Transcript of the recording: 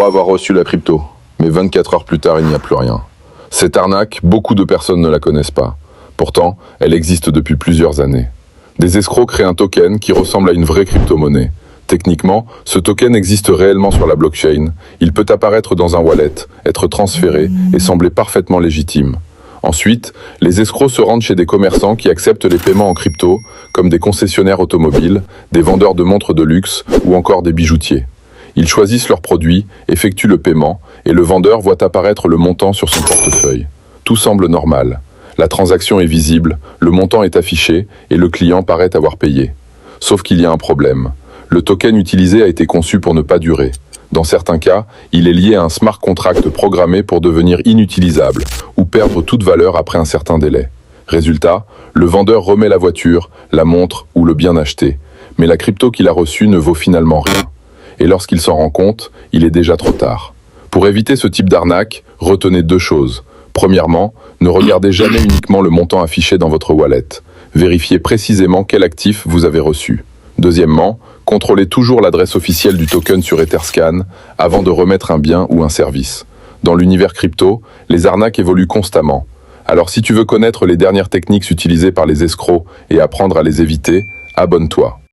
crois avoir reçu la crypto, mais 24 heures plus tard, il n'y a plus rien. Cette arnaque, beaucoup de personnes ne la connaissent pas. Pourtant, elle existe depuis plusieurs années. Des escrocs créent un token qui ressemble à une vraie crypto-monnaie. Techniquement, ce token existe réellement sur la blockchain. Il peut apparaître dans un wallet, être transféré et sembler parfaitement légitime. Ensuite, les escrocs se rendent chez des commerçants qui acceptent les paiements en crypto, comme des concessionnaires automobiles, des vendeurs de montres de luxe ou encore des bijoutiers. Ils choisissent leurs produits, effectuent le paiement et le vendeur voit apparaître le montant sur son portefeuille. Tout semble normal. La transaction est visible, le montant est affiché et le client paraît avoir payé. Sauf qu'il y a un problème. Le token utilisé a été conçu pour ne pas durer. Dans certains cas, il est lié à un smart contract programmé pour devenir inutilisable ou perdre toute valeur après un certain délai. Résultat, le vendeur remet la voiture, la montre ou le bien acheté, mais la crypto qu'il a reçue ne vaut finalement rien. Et lorsqu'il s'en rend compte, il est déjà trop tard. Pour éviter ce type d'arnaque, retenez deux choses. Premièrement, ne regardez jamais uniquement le montant affiché dans votre wallet. Vérifiez précisément quel actif vous avez reçu. Deuxièmement, contrôlez toujours l'adresse officielle du token sur Etherscan avant de remettre un bien ou un service. Dans l'univers crypto, les arnaques évoluent constamment. Alors si tu veux connaître les dernières techniques utilisées par les escrocs et apprendre à les éviter, abonne-toi.